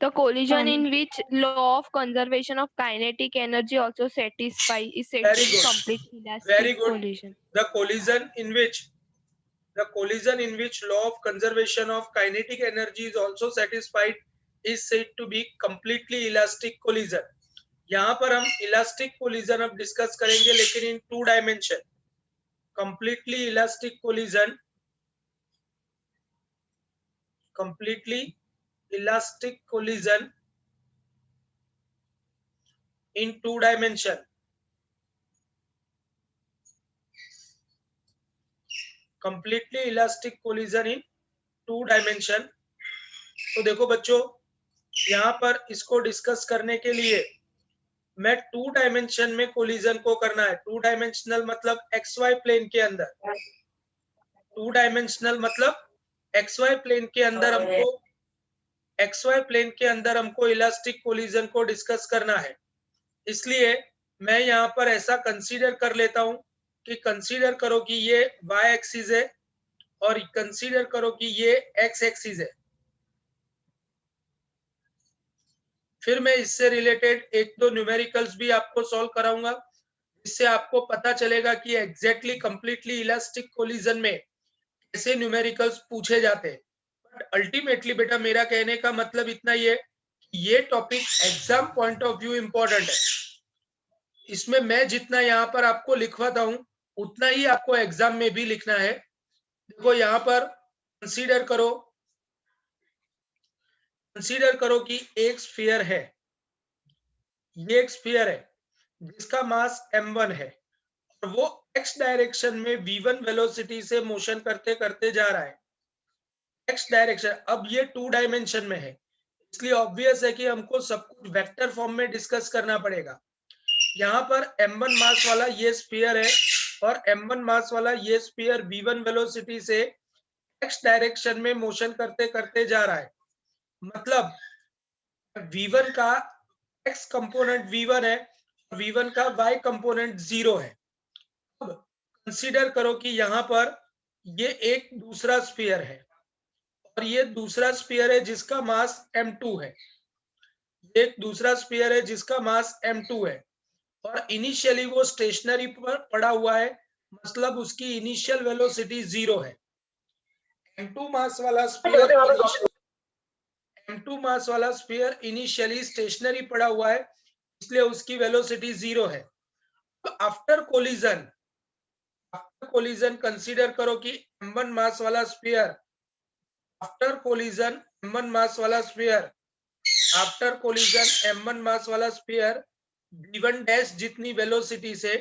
The collision And in which law of conservation of kinetic energy also satisfy is said Very to be good. complete Very elastic good. collision. The collision in which law of conservation of kinetic energy is also satisfied is said to be completely elastic collision. यहाँ पर हम elastic collision अब discuss करेंगे, लेकिन इन 2 dimension. completely elastic collision in 2 dimension. completely elastic collision in 2 dimension. तो देखो बच्चों, यहाँ पर इसको डिस्कस करने के लिए मैं 2 डायमेंशन में कोलिजन को करना है. 2 डायमेंशनल मतलब XY प्लेन के अंदर. 2 डायमेंशनल मतलब XY प्लेन के अंदर हमको इलास्टिक कोलिजन को डिस्कस करना है. इसलिए मैं यहाँ पर ऐसा कंसीडर कर लेता हूं कि कंसीडर करो कि ये y एक्सिस है और कंसीडर करो कि ये x एक्सिस है. फिर मैं इससे रिलेटेड 1-2 न्यूमेरिकल्स भी आपको सॉल्व कराऊंगा, इससे आपको पता चलेगा कि एग्जैक्टली कंप्लीटली इलास्टिक कोलिजन में कैसे न्यूमेरिकल्स पूछे जाते हैं. बट अल्टीमेटली बेटा मेरा कहने का मतलब इतना ही है कि ये topic exam point of view important है. इसमें मैं जितना यहाँ पर आपको लिखवाता हूं उतना ही आपको एग्जाम में भी लिखना है. देखो यहाँ पर कंसीडर करो कि एक स्फीयर है. ये एक स्फीयर है जिसका मास m1 है और वो x डायरेक्शन में v1 वेलोसिटी से मोशन करते करते जा रहा है. x direction. अब ये 2 डायमेंशन में है, इसलिए ऑब्वियस है कि हमको सब कुछ वेक्टर फॉर्म में डिस्कस करना पड़ेगा. यहाँ पर m1 मास वाला ये स्फीयर है और m1 मास वाला ये स्फीयर v1 वेलोसिटी से x डायरेक्शन में मोशन करते करते जा रहा है. मतलब v1 का x कंपोनेंट v1 है और v1 का y कंपोनेंट 0 है. अब कंसीडर करो कि यहाँ पर ये एक दूसरा स्फीयर है और ये दूसरा स्फीयर है जिसका मास m2 है. एक दूसरा स्फीयर है जिसका मास m2 है और इनिशियली वो स्टेशनरी पर पड़ा हुआ है, मतलब उसकी इनिशियल वेलोसिटी 0 है. m2 मास वाला स्फीयर इनिशियली स्टेशनरी पड़ा हुआ है, इसलिए उसकी वेलोसिटी 0 है. तो आफ्टर कोलिजन कंसीडर करो कि m1 मास वाला स्फीयर आफ्टर कोलिजन m1 मास वाला स्फीयर v1 डैश जितनी वेलोसिटी से,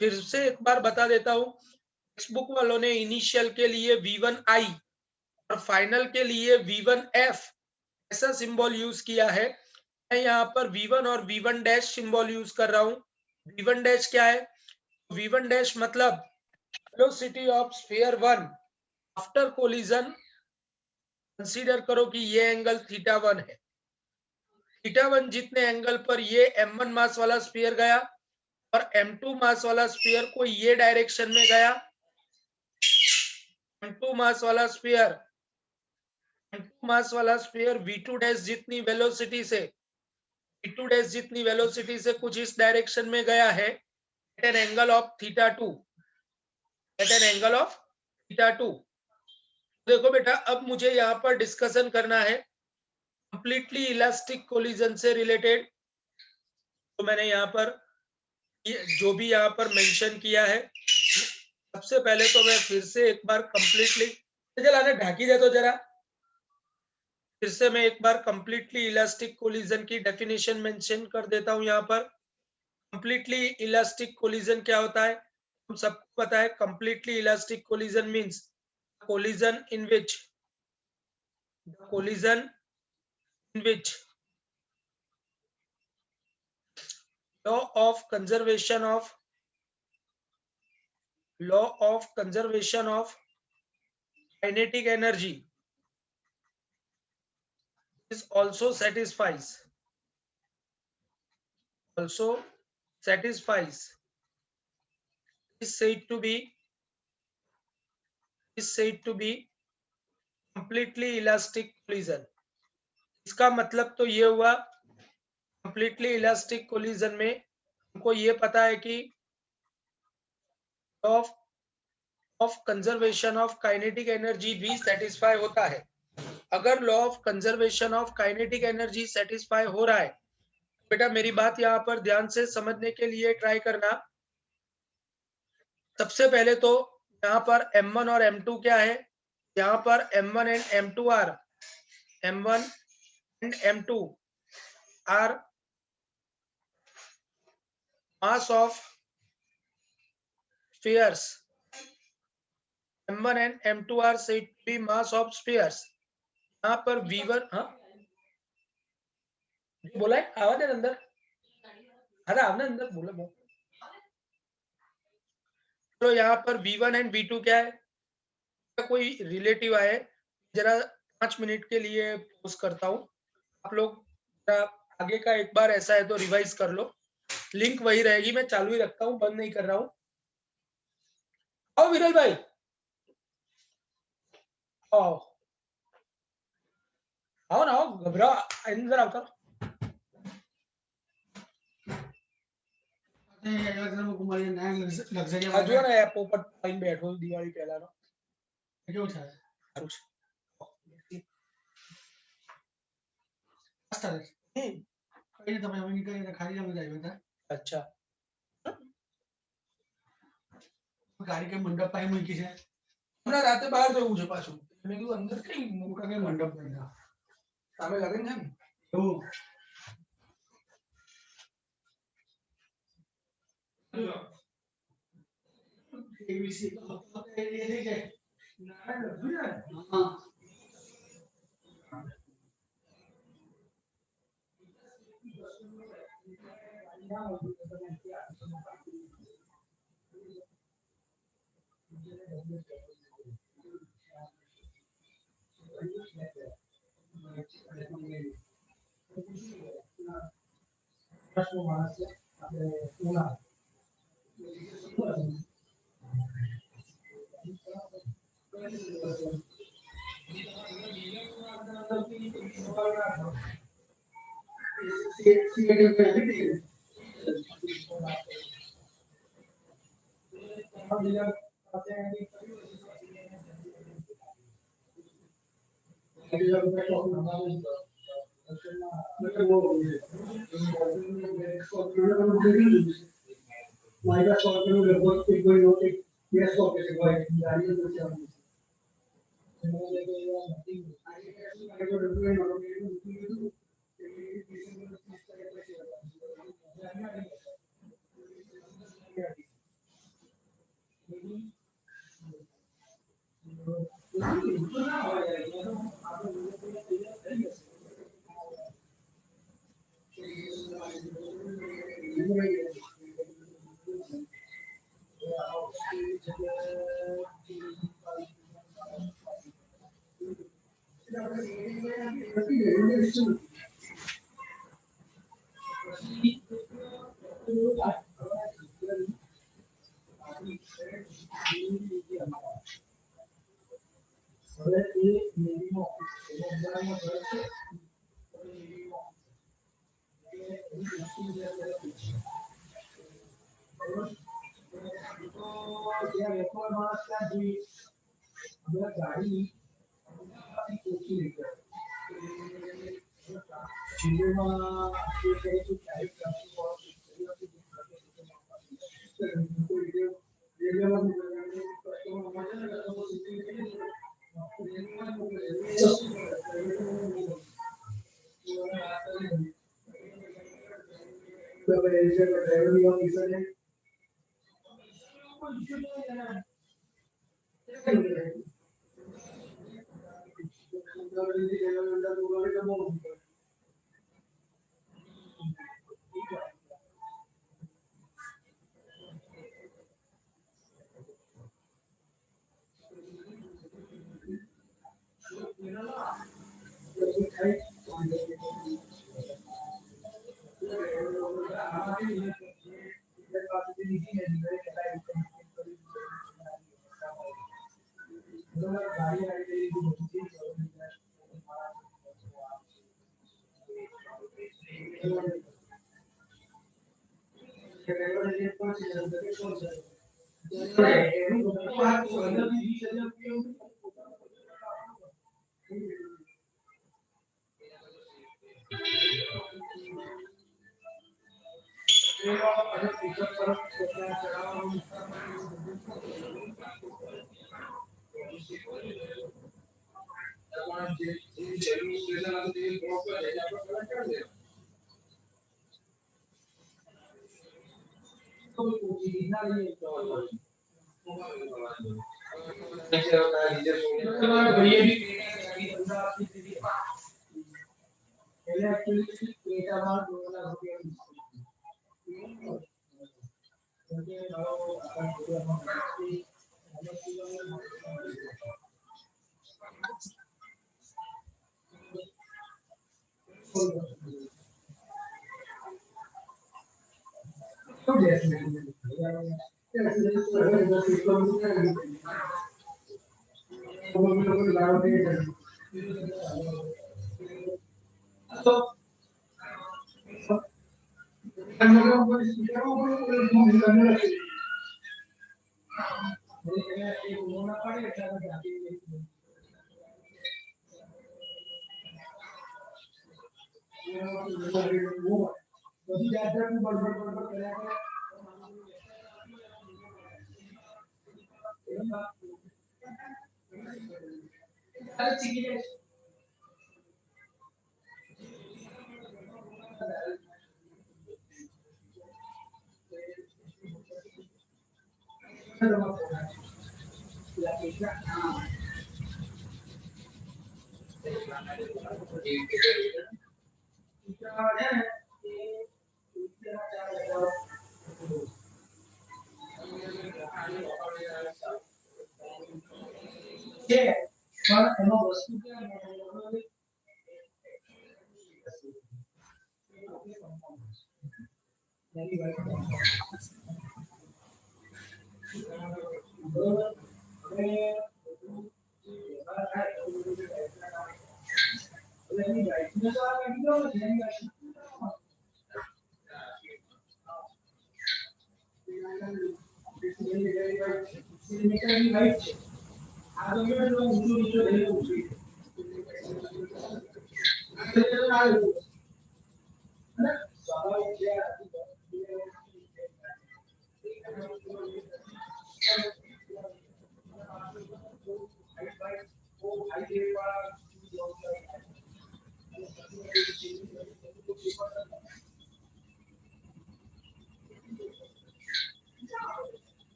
फिर से एक बार बता देता हूं, टेक्स्ट बुक वालों ने इनिशियल के लिए v1i और फाइनल के लिए v1f ऐसा सिंबल यूज किया है. मैं यहाँ पर v1 और v1 डैश सिंबल यूज कर रहा हूँ. v1 डैश क्या है? v1 डैश मतलब velocity of sphere 1 after collision. Consider करो कि ये एंगल θ1 है. θ1 जितने एंगल पर ये m1 मास वाला स्फीयर गया और m2 मास वाला स्फीयर को ये डायरेक्शन में गया. m2 मास वाला स्फीयर v2 डैश जितनी वेलोसिटी से कुछ इस डायरेक्शन में गया है एट एन एंगल ऑफ θ2. देखो बेटा, अब मुझे यहाँ पर डिस्कशन करना है कंप्लीटली इलास्टिक कोलिजन से रिलेटेड. तो मैंने यहाँ पर जो भी यहाँ पर मेंशन किया है, सबसे पहले तो मैं फिर से एक बार कंप्लीटली ढाकी दे तो जरा, फिर से मैं एक बार कंप्लीटली इलास्टिक कोलिजन की डेफिनेशन मेंशन कर देता हूँ. यहाँ पर कंप्लीटली इलास्टिक कोलिजन क्या होता है हम सबको पता है. Completely elastic collision means collision in which law of conservation of kinetic energy is also satisfies is said to be completely elastic collision. इसका मतलब तो ये हुआ कंप्लीटली इलास्टिक कोलिजन में हमको ये पता है कि of conservation of kinetic energy भी सेटिस्फाई होता है। अगर law of conservation of kinetic energy satisfy हो रहा है, बेटा मेरी बात यहाँ पर ध्यान से समझने के लिए ट्राई करना। सबसे पहले तो यहाँ पर M1 और M2 क्या है, यहाँ पर M1 and M2 are M1 and M2 are mass of spheres. M1 and M2 are said to be mass of spheres. यहाँ पर V1 हाँ बोला है, आवाज है अंदर, अरे आपने अंदर बोला बहुत। तो यहाँ पर V1 एंड V2 क्या है, कोई रिलेटिव आए, जरा 5 मिनट के लिए पॉज करता हूँ, आप लोग जरा आगे का एक बार ऐसा है तो रिवाइज कर लो। लिंक वही रहेगी, मैं चालू ही रखता हूँ, बंद नहीं कर रहा हूँ। आओ विरल भाई, आओ आओ ना, आओ, घबराओ, अंदर आओ तो। जो ना यार पोपट टाइम बैठो दिवाली पहला ना क्यों था अरुष asta કઈ તમે હવે નીકળીને ખાલી જવું જાય બેટા। अच्छा ગાડી કે મંડપ પાઈ મૂકી છે, હમણાં રાતે બહાર જવું છે પાછું, મેં કીધું અંદર કઈ મોટા કઈ મંડપ નહીં, સામે લગન છે ને એવું એબીસી એ થઈ જાય ના હા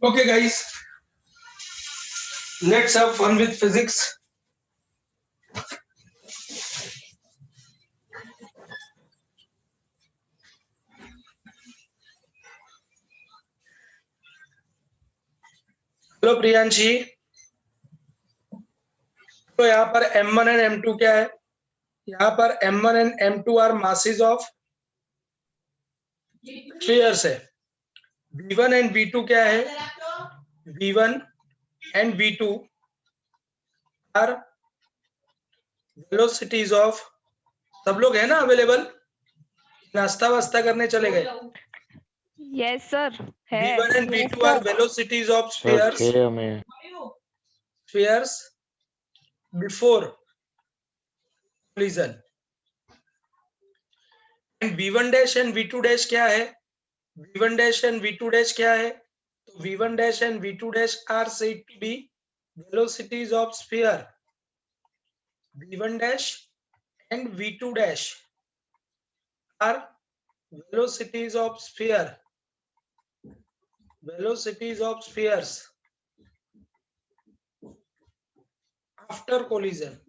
Okay, guys, let's have fun with physics. Hello Priyanshi, तो यहाँ पर M1 एंड M2 क्या है? यहाँ पर M1 and M2 are masses of spheres है. V1 एंड V2 क्या है? V1 and V2 are velocities of. सब लोग है ना अवेलेबल? नाश्ता वास्ता करने चले गए? यस सर है. V1 and V2 are velocities of spheres before collision. And V1 dash and V2 dash क्या है? V1 dash and V2 dash क्या है? तो V1 dash and V2 dash are said to be velocities of sphere. V1 dash and V2 dash are velocities of sphere. Velocities of spheres after collision.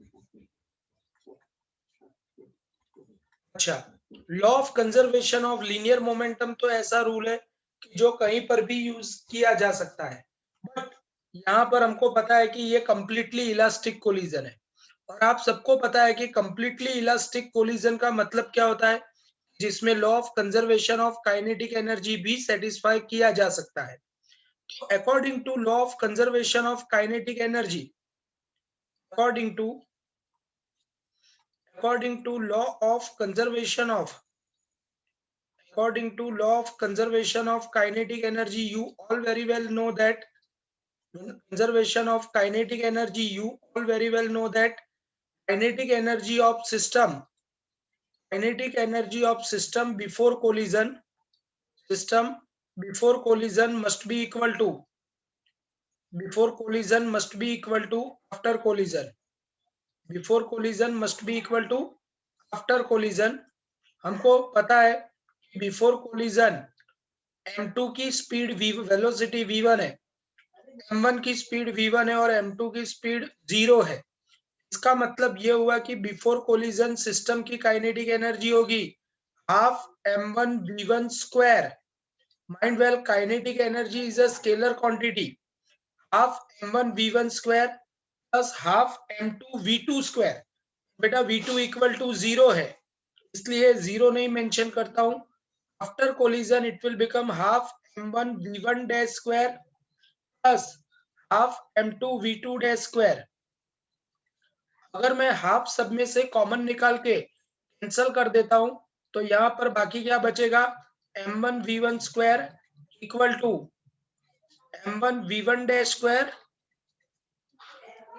अच्छा, law of conservation of linear momentum तो ऐसा rule है कि जो कहीं पर भी use किया जा सकता है, बट यहाँ पर हमको पता है कि ये कंप्लीटली इलास्टिक कोलिजन है. और आप सबको पता है कि कंप्लीटली इलास्टिक कोलिजन का मतलब क्या होता है, जिसमें law of conservation of kinetic energy भी सेटिस्फाई किया जा सकता है. तो according to law of conservation of kinetic energy, according to law of conservation of kinetic energy, you all very well know that conservation of kinetic energy, you all very well know that kinetic energy of system before collision must be equal to after collision. Before collision must be equal to after collision. हमको पता है before collision M2 की speed velocity V1 है, M1 की speed V1 है और M2 की speed 0 है. इसका मतलब ये हुआ कि बिफोर कोलिजन सिस्टम की काइनेटिक एनर्जी होगी half M1 V1 square. Mind well, kinetic energy is a scalar quantity. Half M1 V1 square plus half M2 V2 square. बेटा V2 इक्वल टू 0 है, इसलिए 0 नहीं मेंशन करता हूं. After collision it will become half M1 V1 dash square plus half m2 v2 dash square. अगर मैं half सब में से कॉमन निकाल के कैंसल कर देता हूं तो यहाँ पर बाकी क्या बचेगा, m1 v1 square equal to m1 v1 dash square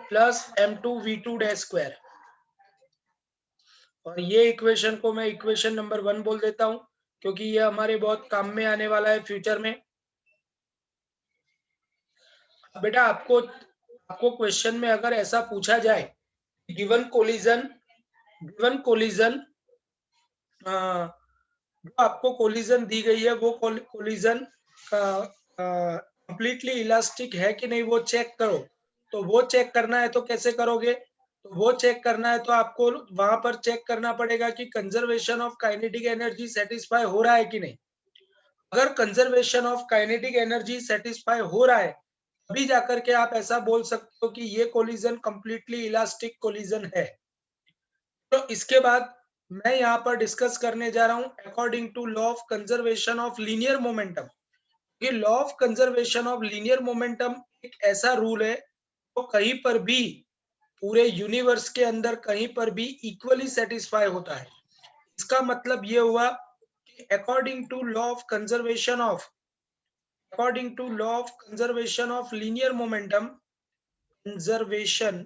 plus m2 v2 dash square. और ये इक्वेशन को मैं इक्वेशन नंबर 1 बोल देता हूं क्योंकि ये हमारे बहुत काम में आने वाला है फ्यूचर में। बेटा आपको क्वेश्चन में अगर ऐसा पूछा जाए, गिवन कोलिजन जो आपको कोलिजन दी गई है वो कोलिजन कंप्लीटली इलास्टिक है कि नहीं वो चेक करो, तो वो चेक करना है तो कैसे करोगे, तो वो चेक करना है तो आपको वहां पर चेक करना पड़ेगा कि conservation of kinetic energy satisfy हो रहा है कि नहीं। अगर conservation of kinetic energy satisfy हो रहा है तभी जाकर के आप ऐसा बोल सकते हो कि ये कोलिजन कंप्लीटली इलास्टिक कोलिजन है। तो इसके बाद मैं यहाँ पर डिस्कस करने जा रहा हूँ according to law of conservation of linear momentum. ये law of conservation of linear momentum एक ऐसा रूल है तो कहीं पर भी पूरे यूनिवर्स के अंदर कहीं पर भी इक्वली सेटिस्फाई होता है। इसका मतलब ये हुआ कि according to law of conservation of linear momentum, conservation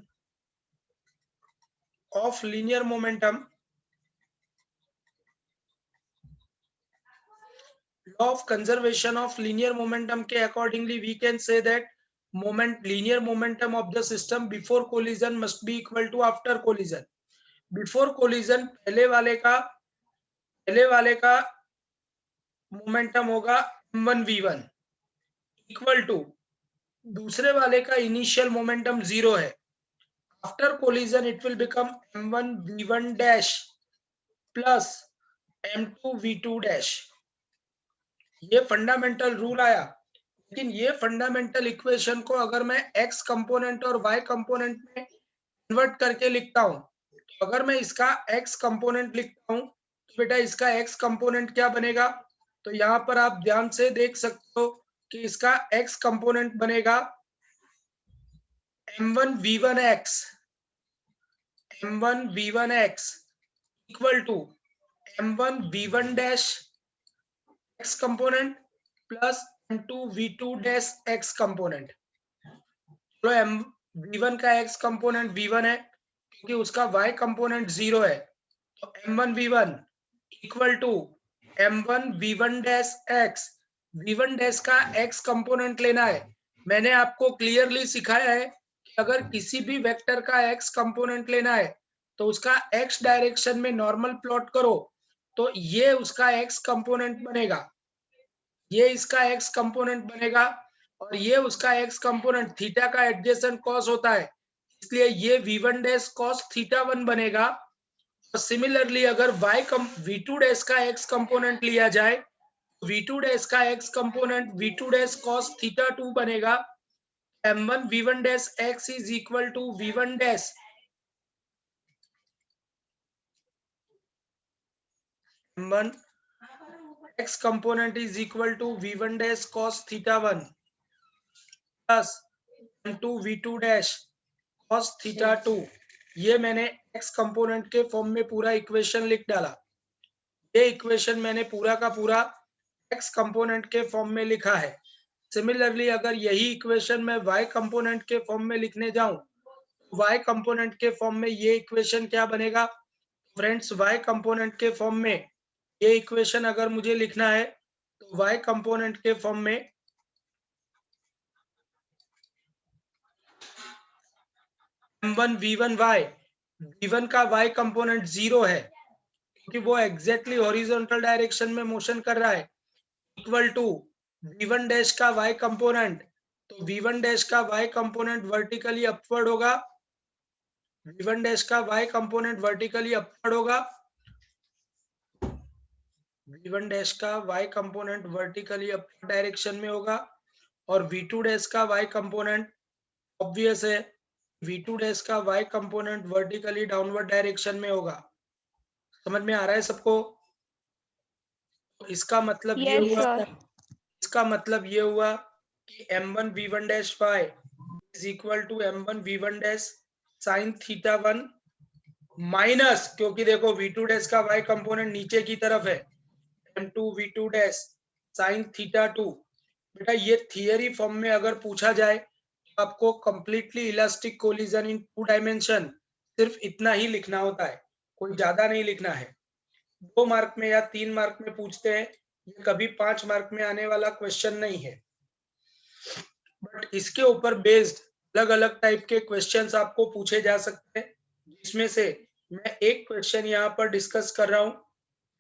of linear momentum, law of conservation of linear momentum के accordingly we can say that linear momentum of the system before collision must be equal to after collision। before collision पहले वाले का momentum होगा m1 v1 equal to दूसरे वाले का initial momentum 0 है। After collision it will become m1 v1 dash plus m2 v2 dash. ये fundamental rule आया, लेकिन ये फंडामेंटल इक्वेशन को अगर मैं x कंपोनेंट और y कंपोनेंट में कन्वर्ट करके लिखता हूं, तो अगर मैं इसका x कंपोनेंट लिखता हूं तो बेटा इसका x कंपोनेंट क्या बनेगा, तो यहाँ पर आप ध्यान से देख सकते हो कि इसका x कंपोनेंट बनेगा m1 v1x equal to m1 v1 dash x component plus m2 v2 dash x component. तो v1 का x कंपोनेंट v1 है क्योंकि उसका y कंपोनेंट 0 है, तो m1 v1 equal to m1 v1 dash x। v1 dash का x component लेना है। मैंने आपको क्लियरली सिखाया है कि अगर किसी भी वेक्टर का x कंपोनेंट लेना है तो उसका x डायरेक्शन में नॉर्मल प्लॉट करो तो ये उसका x कंपोनेंट बनेगा, ये इसका x कंपोनेंट बनेगा और ये उसका x कंपोनेंट थीटा का एडजेसेंट कॉस होता है, इसलिए ये v1 डैश कॉस थीटा 1 बनेगा। और सिमिलरली अगर v2 डैश का x कंपोनेंट लिया जाए, v2 डैश का x component v2 dash cos theta 2 बनेगा। m1 v1 dash x is equal to v1 dash m1 x component is equal to v1 dash cos theta 1 plus m2 v2 dash cos theta 2। ये मैंने x component के form में पूरा equation लिख डाला। ये equation मैंने पूरा का पूरा x कंपोनेंट के फॉर्म में लिखा है। सिमिलरली अगर यही इक्वेशन मैं y कंपोनेंट के फॉर्म में लिखने जाऊं, y कंपोनेंट के फॉर्म में ये इक्वेशन क्या बनेगा फ्रेंड्स, y कंपोनेंट के फॉर्म में ये इक्वेशन अगर मुझे लिखना है तो y कंपोनेंट के फॉर्म में m1 v1y, v1 का y कंपोनेंट 0 है क्योंकि वो एग्जैक्टली हॉरिजॉन्टल डायरेक्शन में मोशन कर रहा है, इक्वल टू v1 डैश का y कंपोनेंट, तो v1 डैश का y कंपोनेंट वर्टिकली अपवर्ड होगा, v1 डैश का y कंपोनेंट वर्टिकली अपवर्ड होगा, v1 डैश का y component vertically upward direction में होगा और v2 डैश का y कंपोनेंट ऑब्वियस है v2 डैश का y component vertically downward direction में होगा। समझ में आ रहा है सबको? तो इसका मतलब ये Yes, हुआ sir. इसका मतलब ये हुआ कि m1 v1 dash y is equal to m1 v1 dash sine theta 1 minus, क्योंकि देखो v2 डैश का y कंपोनेंट नीचे की तरफ है, m2 v2 dash sine theta 2। बेटा ये थियरी फॉर्म में अगर पूछा जाए तो आपको कंप्लीटली इलास्टिक कोलिजन इन 2 डायमेंशन सिर्फ इतना ही लिखना होता है, कोई ज्यादा नहीं लिखना है। 2 मार्क में या 3 मार्क में पूछते हैं, ये कभी 5 मार्क में आने वाला क्वेश्चन नहीं है। बट इसके ऊपर बेस्ड अलग अलग टाइप के क्वेश्चंस आपको पूछे जा सकते हैं, जिसमें से मैं एक क्वेश्चन यहाँ पर डिस्कस कर रहा हूँ।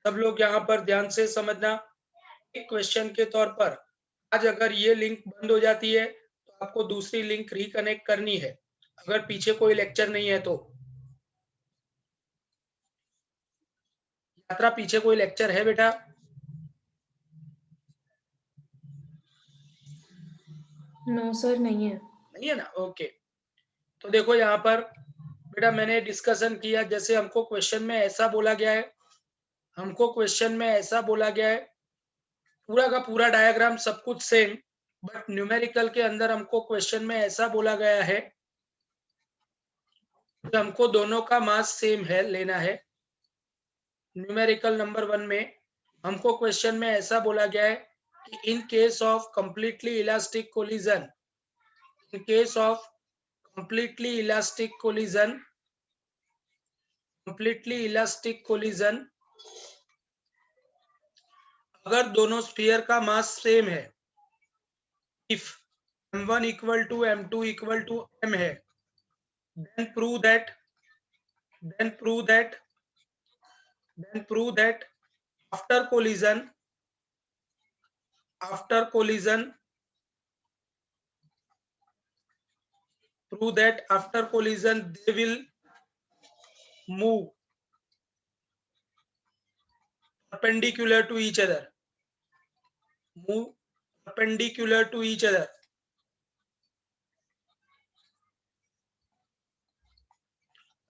सब लोग यहाँ पर ध्यान से समझना। एक क्वेश्चन के तौर पर आज अगर ये लिंक बंद हो जाती है तो आपको दूसरी लिंक रिकनेक्ट करनी है, अगर पीछे कोई लेक्चर नहीं है तो। यात्रा पीछे कोई लेक्चर है बेटा? नो सर, नहीं है। नहीं है ना, ओके। तो देखो यहाँ पर बेटा मैंने डिस्कशन किया, जैसे हमको क्वेश्चन में ऐसा बोला गया है, पूरा का पूरा डायग्राम सब कुछ सेम, बट न्यूमेरिकल के अंदर हमको क्वेश्चन में ऐसा बोला गया है कि हमको दोनों का मास सेम है लेना है। न्यूमेरिकल नंबर 1 में हमको क्वेश्चन में ऐसा बोला गया है कि in case of completely elastic collision, in case of completely elastic collision, अगर दोनों स्फीयर का मास सेम है, if m1 equal to m2 equal to m है, then prove that after collision they will move perpendicular to each other,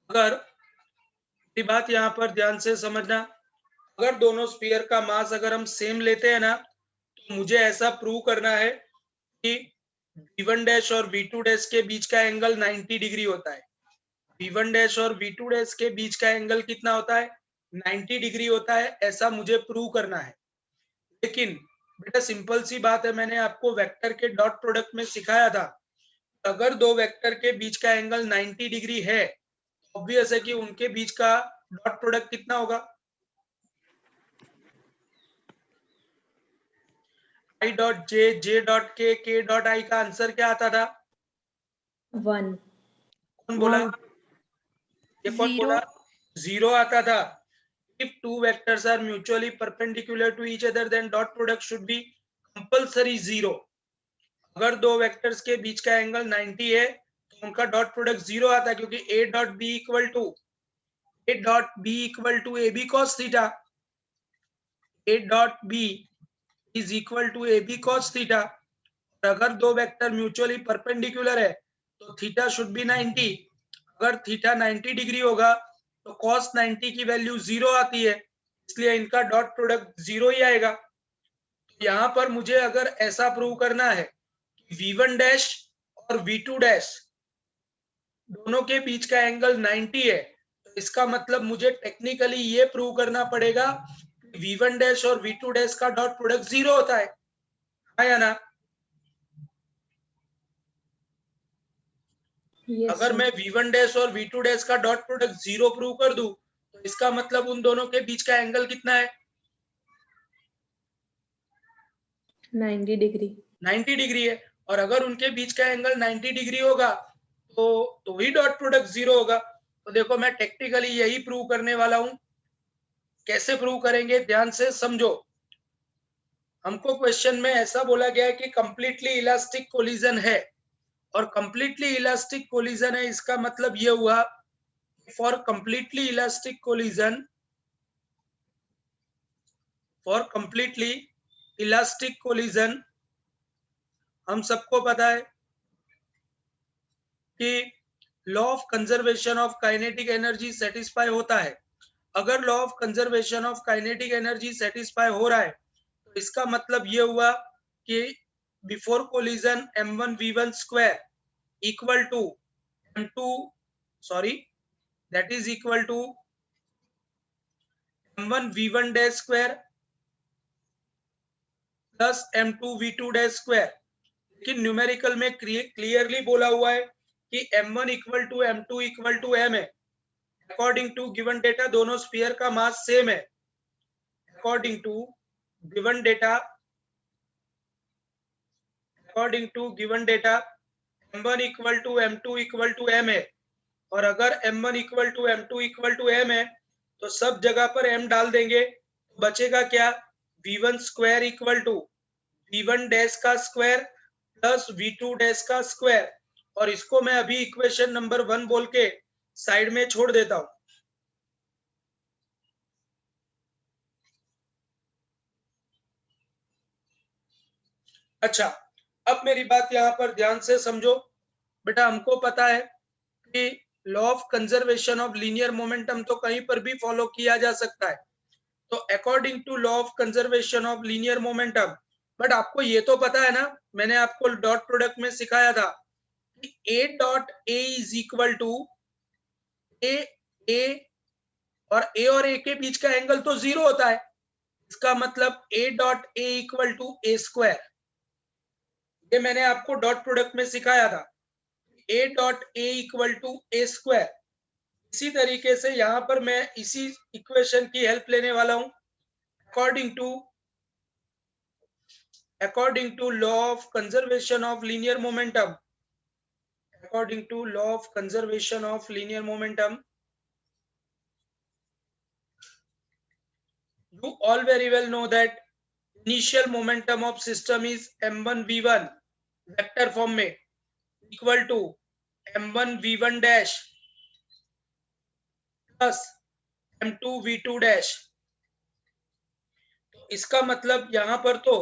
अगर ये बात यहाँ पर ध्यान से समझना, अगर दोनों स्फीयर का मास अगर हम सेम लेते हैं ना, तो मुझे ऐसा प्रूव करना है कि v1 डैश और v2 डैश के बीच का एंगल 90 डिग्री होता है। v1 डैश और v2 डैश के बीच का एंगल कितना होता है? 90 डिग्री होता है, ऐसा मुझे प्रूव करना है। लेकिन बेटा सिंपल सी बात है, मैंने आपको वेक्टर के डॉट प्रोडक्ट में सिखाया था, अगर दो वेक्टर के बीच का एंगल 90 डिग्री है, ऑब्वियस है कि उनके बीच का डॉट प्रोडक्ट कितना होगा? i dot J, J dot के डॉट आई का आंसर क्या आता था? 1। कौन बोला? ये कौन बोला? 0 आता था। If two vectors are mutually perpendicular to each other, then dot product should be compulsory 0. अगर दो वेक्टर्स के बीच का एंगल 90 है तो उनका डॉट प्रोडक्ट 0 आता है, क्योंकि a dot b equal to A B cos theta, a dot b is equal to A B cos theta. अगर दो वेक्टर म्यूचुअली परपेंडिकुलर है तो थीटा शुड बी 90। अगर थीटा 90 डिग्री होगा तो cos 90 की वैल्यू 0 आती है, इसलिए इनका डॉट प्रोडक्ट 0 ही आएगा। तो यहाँ पर मुझे अगर ऐसा प्रूव करना है कि v1 डैश और v2 डैश दोनों के बीच का एंगल 90 है, तो इसका मतलब मुझे टेक्निकली ये प्रूव करना पड़ेगा कि v1 डैश और v2 डैश का डॉट प्रोडक्ट 0 होता है, हाँ या ना? Yes, अगर sir. मैं v1 डैश और v2 डैश का डॉट प्रोडक्ट 0 प्रूव कर दूं तो इसका मतलब उन दोनों के बीच का एंगल कितना है? 90 डिग्री। 90 डिग्री है। और अगर उनके बीच का एंगल 90 डिग्री होगा तो ही डॉट प्रोडक्ट 0 होगा। तो देखो मैं टेक्निकली यही प्रूव करने वाला हूं। कैसे प्रूव करेंगे, ध्यान से समझो। हमको क्वेश्चन में ऐसा बोला गया है कि कंप्लीटली इलास्टिक कोलिजन है, और कंप्लीटली इलास्टिक कोलिजन है, इसका मतलब ये हुआ फॉर कंप्लीटली इलास्टिक कोलिजन, हम सबको पता है कि law of conservation of kinetic energy satisfy होता है। अगर law of conservation of kinetic energy satisfy हो रहा है तो इसका मतलब ये हुआ कि before collision m1 v1 square equal to m2, sorry, that is equal to m1 v1 dash square plus m2 v2 dash square. लेकिन न्यूमेरिकल में क्लियरली बोला हुआ है कि m1 equal to m2 equal to m है। According to given data दोनों sphere का mass same है। According to given data m1 equal to m2 equal to m है, और अगर m1 equal to m2 equal to m है तो सब जगह पर m डाल देंगे, तो बचेगा क्या, v1 square equal to v1 dash का स्क्वायर प्लस v2 डैश का स्क्वायर। और इसको मैं अभी इक्वेशन नंबर 1 बोल के साइड में छोड़ देता हूं। अच्छा, अब मेरी बात यहां पर ध्यान से समझो बेटा। हमको पता है कि law of conservation of linear momentum तो कहीं पर भी फॉलो किया जा सकता है। तो according to law of conservation of linear momentum, but आपको ये तो पता है ना, मैंने आपको डॉट प्रोडक्ट में सिखाया था कि A dot A is equal to A और ए के बीच का एंगल तो 0 होता है। इसका मतलब A dot A equal to A square. ये मैंने आपको डॉट प्रोडक्ट में सिखाया था, A dot A equal to A square. इसी तरीके से यहां पर मैं इसी इक्वेशन की हेल्प लेने वाला हूं। according to law of conservation of linear momentum, you all very well know that initial momentum of system is m1 v1 vector form में equal to m1 v1 dash plus m2 v2 dash. इसका मतलब यहां पर तो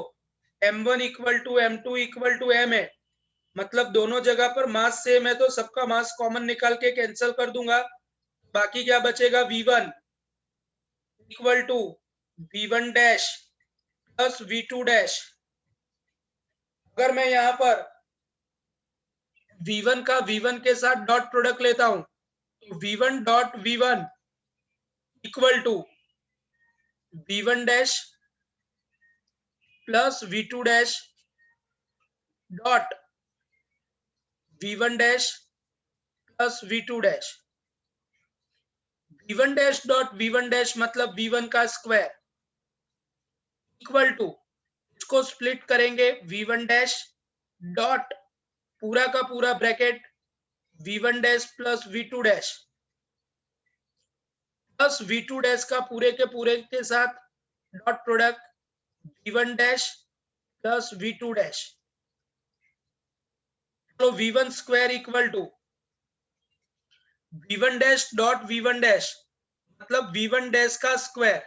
m1 equal to m2 equal to m है, मतलब दोनों जगह पर मास सेम है, तो सबका मास कॉमन निकाल के कैंसिल कर दूंगा। बाकी क्या बचेगा, v1 equal to v1 dash plus v2 dash. अगर मैं यहां पर v1 का v1 के साथ डॉट प्रोडक्ट लेता हूं तो v1 dot v1 equal to v1 dash plus v2 dash dot v1 dash plus v2 dash. v1 dash dot v1 dash मतलब v1 का स्क्वायर इक्वल टू, इसको स्प्लिट करेंगे v1 डैश डॉट पूरा का पूरा bracket v1 dash plus v2 dash plus v2 dash का पूरे के साथ dot product v1 dash plus v2 dash. तो v1 square equal to v1 dash dot v1 dash मतलब v1 डैश का square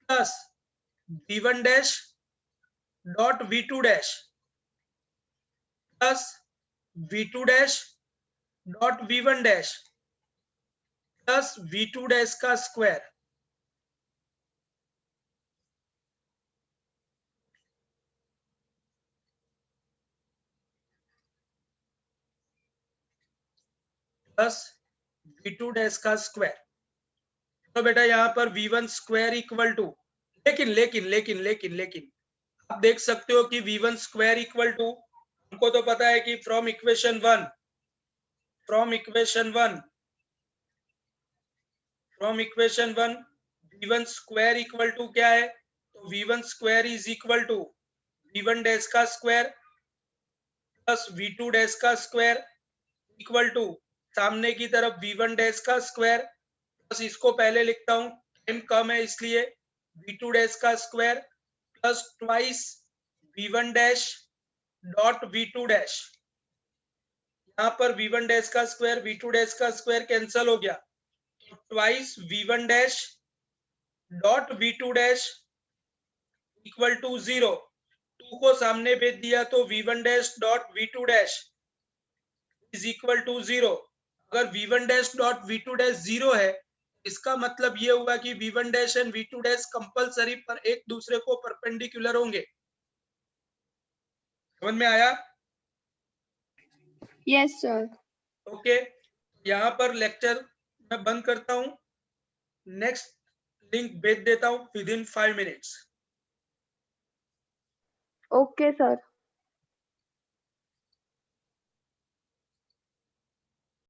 plus v1 dash dot v2 dash plus v2 dash dot v1 dash plus v2 dash का square. Plus v2 dash का square. तो बेटा यहाँ पर v1 square equal to, लेकिन आप देख सकते हो कि v1 स्क्वायर इक्वल टू, हमको तो पता है कि from equation one v1 square equal to क्या है, तो v1 square is equal to v1 dash का स्क्वायर प्लस v2 डैश का स्क्वायर इक्वल टू सामने की तरफ v1 डैश का स्क्वायर, बस इसको पहले लिखता हूं, टाइम कम है इसलिए v2 डैश का square plus twice v1 dash dot v2 dash. यहाँ पर v1 डैश का स्क्वायर v2 डैश का स्क्वायर कैंसल हो गया, तो twice v1 dash dot v2 dash equal to 0। 2 को सामने भेज दिया तो v1 dash dot v2 dash is equal to 0। अगर v1 dash dot v2 dash 0 है, इसका मतलब ये हुआ कि v1 dash and v2 dash compulsory पर एक दूसरे को परपेंडिकुलर होंगे। समझ में आया? Yes, sir. ओके, यहाँ पर लेक्चर मैं बंद करता हूँ, नेक्स्ट लिंक भेज देता हूँ with in 5 minutes. Okay, sir.